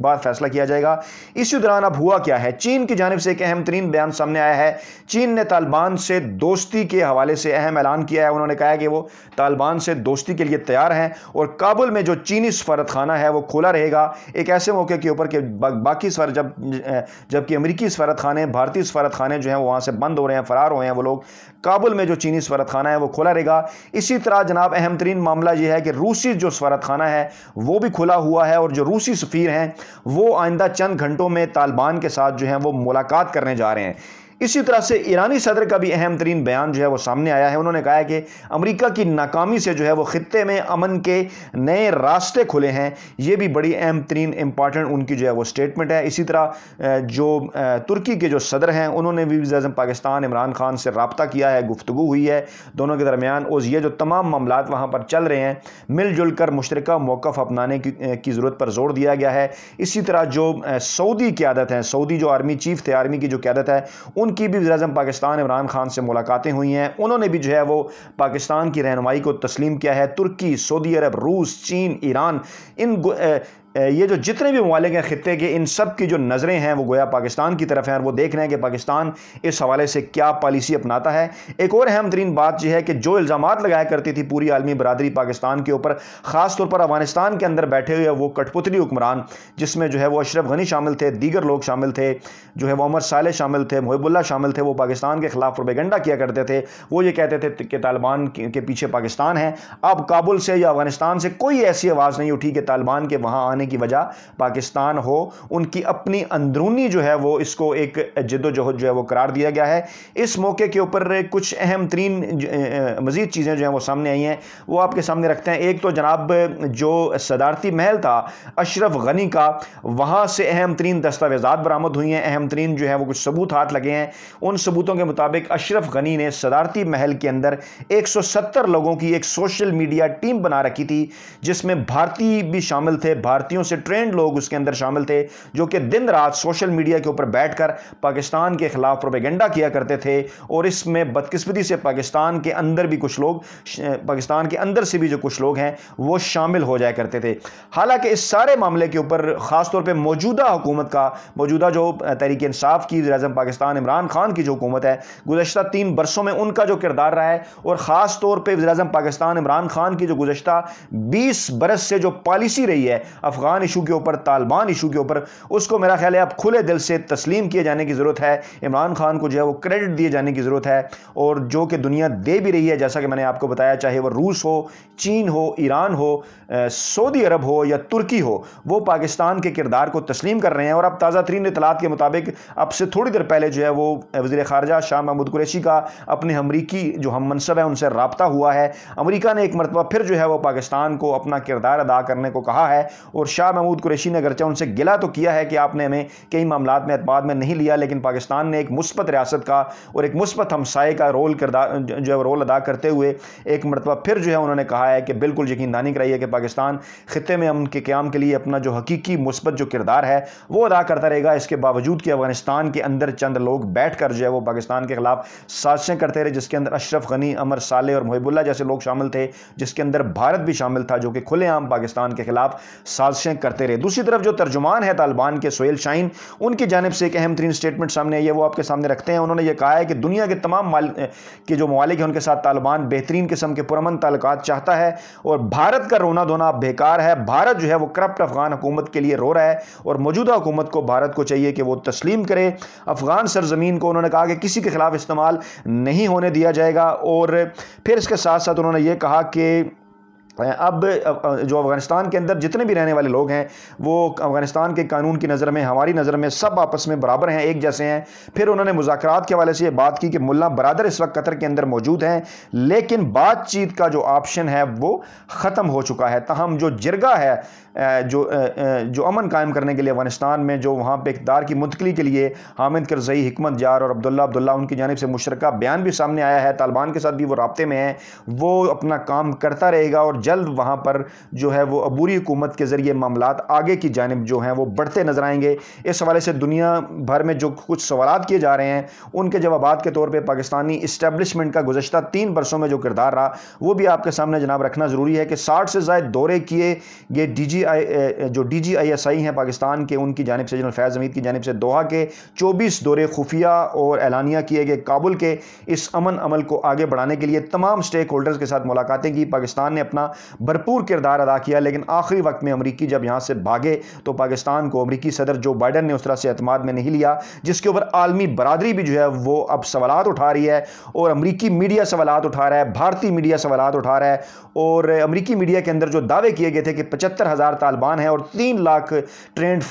بعد فیصلہ کیا جائے گا۔ اسی دوران اب ہوا کیا ہے، چین کی جانب سے ایک اہم ترین بیان سامنے آیا ہے۔ چین نے طالبان سے دوستی کے حوالے سے اہم اعلان کیا ہے۔ انہوں نے کہا ہے کہ وہ طالبان سے دوستی کے لیے تیار ہیں اور کابل میں جو چینی سفارت خانہ ہے وہ کھلا رہے گا، ایک ایسے موقع کے اوپر کہ باقی جبکہ امریکی سفارت خانے، بھارتی سفارت خانے جو ہیں وہ وہاں سے بند ہو رہے ہیں، فرار ہوئے ہیں وہ لوگ، کابل میں جو چینی سفارت خانہ ہے وہ کھلا رہے گا۔ اسی طرح جناب اہم ترین معاملہ یہ ہے کہ روسی جو سفارت خانہ ہے وہ بھی کھلا ہوا ہے اور جو روسی سفیر ہیں وہ آئندہ چند گھنٹوں میں طالبان کے ساتھ جو ہیں وہ ملاقات کرنے جا رہے ہیں۔ اسی طرح سے ایرانی صدر کا بھی اہم ترین بیان جو ہے وہ سامنے آیا ہے۔ انہوں نے کہا ہے کہ امریکہ کی ناکامی سے جو ہے وہ خطے میں امن کے نئے راستے کھلے ہیں، یہ بھی بڑی اہم ترین امپارٹنٹ ان کی جو ہے وہ سٹیٹمنٹ ہے۔ اسی طرح جو ترکی کے جو صدر ہیں انہوں نے بھی وزیر اعظم پاکستان عمران خان سے رابطہ کیا ہے، گفتگو ہوئی ہے دونوں کے درمیان، اور یہ جو تمام معاملات وہاں پر چل رہے ہیں مل جل کر مشترکہ موقف اپنانے کی ضرورت پر زور دیا گیا ہے۔ اسی طرح جو سعودی قیادت ہے، سعودی جو آرمی چیف تھے، آرمی کی جو قیادت ہے، ان کی بھی وزیر اعظم پاکستان عمران خان سے ملاقاتیں ہوئی ہیں۔ انہوں نے بھی جو ہے وہ پاکستان کی رہنمائی کو تسلیم کیا ہے۔ ترکی، سعودی عرب، روس، چین، ایران، یہ جو جتنے بھی ممالک ہیں خطے کے، ان سب کی جو نظریں ہیں وہ گویا پاکستان کی طرف ہیں اور وہ دیکھ رہے ہیں کہ پاکستان اس حوالے سے کیا پالیسی اپناتا ہے۔ ایک اور اہم ترین بات یہ ہے کہ جو الزامات لگایا کرتی تھی پوری عالمی برادری پاکستان کے اوپر، خاص طور پر افغانستان کے اندر بیٹھے ہوئے وہ کٹ پتلی حکمران، جس میں جو ہے وہ اشرف غنی شامل تھے، دیگر لوگ شامل تھے، جو ہے وہ عمر صالح شامل تھے، محب اللہ شامل تھے، وہ پاکستان کے خلاف پروپیگنڈا کیا کرتے تھے، وہ یہ کہتے تھے کہ طالبان کے پیچھے پاکستان ہے۔ اب کابل سے یا افغانستان سے کوئی ایسی آواز نہیں اٹھی کہ طالبان کے وہاں آنے کی وجہ پاکستان ہو، ان کی اپنی اندرونی جو ہے وہ اس کو ایک جد و جہد جو ہے وہ قرار دیا گیا ہے۔ اس موقع کے اوپر کچھ اہم ترین مزید چیزیں جو ہیں وہ سامنے آئی ہیں، وہ آپ کے سامنے رکھتے ہیں۔ ایک تو جناب جو صدارتی محل تھا اشرف غنی کا، وہاں سے اہم ترین دستاویزات برآمد ہوئی ہیں، اہم ترین جو ہے وہ کچھ ثبوت ہاتھ لگے ہیں۔ ان ثبوتوں کے مطابق اشرف غنی نے صدارتی محل کے اندر 170 لوگوں کی ایک سوشل میڈیا ٹیم بنا رکھی تھی، جس میں بھارتی بھی شامل تھے، بھارتیوں سے ٹرینڈ لوگ اس کے اندر شامل تھے، جو کہ دن رات سوشل میڈیا کے اوپر بیٹھ کر پاکستان کے خلاف پروپیگنڈا کیا کرتے تھے، اور اس میں بدقسمتی سے پاکستان کے اندر بھی کچھ لوگ، پاکستان کے اندر سے بھی جو کچھ لوگ ہیں وہ شامل ہو جایا کرتے تھے۔ حالانکہ اس سارے معاملے کے اوپر خاص طور پہ موجودہ حکومت کا، موجودہ جو تحریک انصاف کی وزیر اعظم پاکستان عمران خان کی جو حکومت ہے، گزشتہ 3 برسوں میں ان کا جو کردار رہا ہے، اور خاص طور پہ وزیر اعظم پاکستان عمران خان کی جو گزشتہ 20 برس سے جو پالیسی رہی ہے افغان ایشو کے اوپر، طالبان ایشو کے اوپر، اس کو میرا خیال ہے اب کھلے دل سے تسلیم کیے جانے کی ضرورت ہے۔ عمران خان کو جو ہے وہ کریڈٹ دیے جانے کی ضرورت ہے، اور جو کہ دنیا دے بھی رہی ہے، جیسا کہ میں نے آپ کو بتایا، چاہے وہ روس ہو، چین ہو، ایران ہو، سعودی عرب ہو یا ترکی ہو، وہ پاکستان کے کردار کو تسلیم کر رہے ہیں۔ اور اب تازہ ترین اطلاعات کے مطابق اب سے تھوڑی دیر پہلے جو ہے وہ وزیر خارجہ شاہ محمود قریشی کا اپنے امریکی جو ہم منصب ہیں ان سے رابطہ ہوا ہے۔ امریکہ نے ایک مرتبہ پھر جو ہے وہ پاکستان کو اپنا کردار ادا کرنے کو کہا ہے، اور شاہ محمود قریشی نے اگرچہ ان سے گلہ تو کیا ہے کہ آپ نے ہمیں کئی معاملات میں اعتماد میں نہیں لیا، لیکن پاکستان نے ایک مثبت ریاست کا اور ایک مثبت ہمسائے کا رول ادا کرتے ہوئے ایک مرتبہ پھر جو ہے انہوں نے کہا ہے کہ بالکل یقین دہانی کرائی ہے کہ پاکستان خطے میں امن کے قیام کے لیے اپنا جو حقیقی مثبت جو کردار ہے وہ ادا کرتا رہے گا، اس کے باوجود کہ افغانستان کے اندر چند لوگ بیٹھ کر جو ہے وہ پاکستان کے خلاف سازشیں کرتے رہے، جس کے اندر اشرف غنی، عمر صالح اور محب اللہ جیسے لوگ شامل تھے، جس کے اندر بھارت بھی شامل تھا، جو کہ کھلے عام پاکستان کے خلاف سازشیں کرتے رہے۔ دوسری طرف جو ترجمان ہے طالبان کے سہیل شاہین، ان کی جانب سے ایک اہم ترین سٹیٹمنٹ سامنے آئی ہے، وہ آپ کے سامنے رکھتے ہیں۔ انہوں نے یہ کہا ہے کہ دنیا کے تمام کے جو ممالک ہیں ان کے ساتھ طالبان بہترین قسم کے پرامن تعلقات چاہتا ہے، اور بھارت کا رونا دھونا بیکار ہے۔ بھارت جو ہے وہ کرپٹ افغان حکومت کے لیے رو رہا ہے، اور موجودہ حکومت کو بھارت کو چاہیے کہ وہ تسلیم کرے افغان سرزمین کو۔ انہوں نے کہا کہ کسی کے خلاف استعمال نہیں ہونے دیا جائے گا، اور پھر اس کے ساتھ ساتھ انہوں نے یہ کہا کہ اب جو افغانستان کے اندر جتنے بھی رہنے والے لوگ ہیں وہ افغانستان کے قانون کی نظر میں، ہماری نظر میں سب آپس میں برابر ہیں، ایک جیسے ہیں۔ پھر انہوں نے مذاکرات کے حوالے سے یہ بات کی کہ ملا برادر اس وقت قطر کے اندر موجود ہیں، لیکن بات چیت کا جو آپشن ہے وہ ختم ہو چکا ہے۔ تاہم جو جرگہ ہے جو امن قائم کرنے کے لیے افغانستان میں، جو وہاں پہ اقتدار کی منتقلی کے لیے حامد کرزئی، حکمت جار اور عبداللہ ان کی جانب سے مشترکہ بیان بھی سامنے آیا ہے، طالبان کے ساتھ بھی وہ رابطے میں ہیں، وہ اپنا کام کرتا رہے گا، اور جلد وہاں پر جو ہے وہ عبوری حکومت کے ذریعے معاملات آگے کی جانب جو ہیں وہ بڑھتے نظر آئیں گے۔ اس حوالے سے دنیا بھر میں جو کچھ سوالات کیے جا رہے ہیں ان کے جوابات کے طور پہ پاکستانی اسٹیبلشمنٹ کا گزشتہ 3 برسوں میں جو کردار رہا وہ بھی آپ کے سامنے جناب رکھنا ضروری ہے کہ 60 سے زائد دورے کیے گئے D G D G I S I ہیں پاکستان کے، ان کی جانب سے جنرل فیاض حمید کی جانب سے دوحہ کے 24 دورے خفیہ اور اعلانیہ کیے گئے کابل کے اس امن عمل کو آگے بڑھانے کے لیے تمام سٹیک ہولڈرز کے ساتھ ملاقاتیں کی۔ پاکستان نے اپنا بھرپور کردار ادا کیا، لیکن آخری وقت میں امریکی جب یہاں سے بھاگے تو پاکستان کو امریکی صدر جو بائیڈن نے اس طرح سے اعتماد میں نہیں لیا، جس کے اوپر عالمی برادری بھی جو ہے وہ اب سوالات اٹھا رہی ہے، اور امریکی میڈیا سوالات اٹھا رہا ہے، بھارتی میڈیا سوالات اٹھا رہا ہے، اور امریکی میڈیا کے اندر جو دعوے کیے گئے تھے کہ 75,000 طالبان ہیں اور 3 لاکھ ٹرینڈ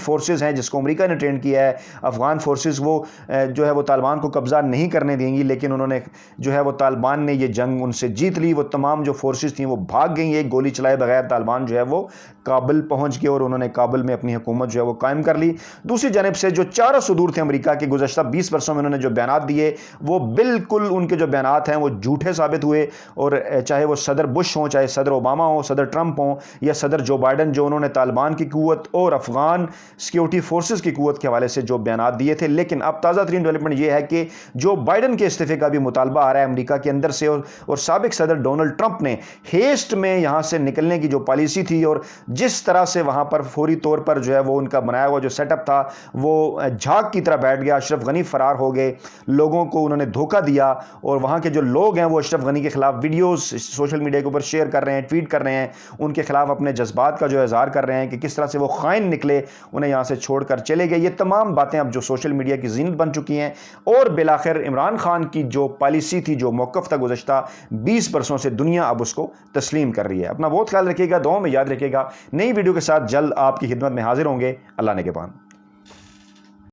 فورسز ہیں جس کو امریکہ نے ٹرینڈ کیا ہے، افغان فورسز، وہ جو ہے وہ طالبان کو قبضہ نہیں کرنے دیں گی، لیکن انہوں نے جو ہے وہ طالبان نے یہ جنگ ان سے جیت لی۔ وہ تمام جو فورسز تھیں وہ بھاگ گئیں، ایک گولی چلائے بغیر طالبان جو ہے وہ کابل پہنچ گئے اور انہوں نے کابل میں اپنی حکومت جو ہے وہ قائم کر لی۔ دوسری جانب سے جو چاروں صدور تھے امریکہ کے گزشتہ 20 برسوں میں انہوں نے جو بیانات دیے وہ بالکل ان کے جو بیانات ہیں وہ جھوٹے ثابت ہوئے، اور چاہے وہ صدر بش ہوں، چاہے صدر اوباما ہوں، صدر ٹرمپ ہوں یا صدر جو بائیڈن، جو انہوں نے طالبان کی قوت اور افغان سیکیورٹی فورسز کی قوت کے حوالے سے جو بیانات دیے تھے۔ لیکن اب تازہ ترین ڈیولپمنٹ یہ ہے کہ جو بائیڈن کے استعفے کا بھی مطالبہ آ رہا ہے امریکا کے اندر سے، اور سابق صدر ڈونلڈ ٹرمپ نے ہیسٹ میں یہاں سے نکلنے کی جو پالیسی تھی اور جس طرح سے وہاں پر فوری طور پر جو ہے وہ ان کا بنایا ہوا جو سیٹ اپ تھا وہ جھاگ کی طرح بیٹھ گیا، اشرف غنی فرار ہو گئے، لوگوں کو انہوں نے دھوکہ دیا، اور وہاں کے جو لوگ ہیں وہ اشرف غنی کے خلاف ویڈیوز سوشل میڈیا کے اوپر شیئر کر رہے ہیں، ٹویٹ کر رہے ہیں، ان کے خلاف اپنے جذبات کا جو اظہار کر رہے ہیں کہ کس طرح سے وہ خائن نکلے، انہیں یہاں سے چھوڑ کر چلے گئے۔ یہ تمام باتیں اب جو سوشل میڈیا کی زینت بن چکی ہیں، اور بالآخر عمران خان کی جو پالیسی تھی، جو موقف تھا گزشتہ 20 برسوں سے، دنیا اب اس کو تسلیم کر رہی ہے۔ اپنا بہت خیال رکھیے گا، دعاؤں میں یاد رکھیے گا۔ نئی ویڈیو کے ساتھ جلد آپ کی خدمت میں حاضر ہوں گے۔ اللہ نگہبان۔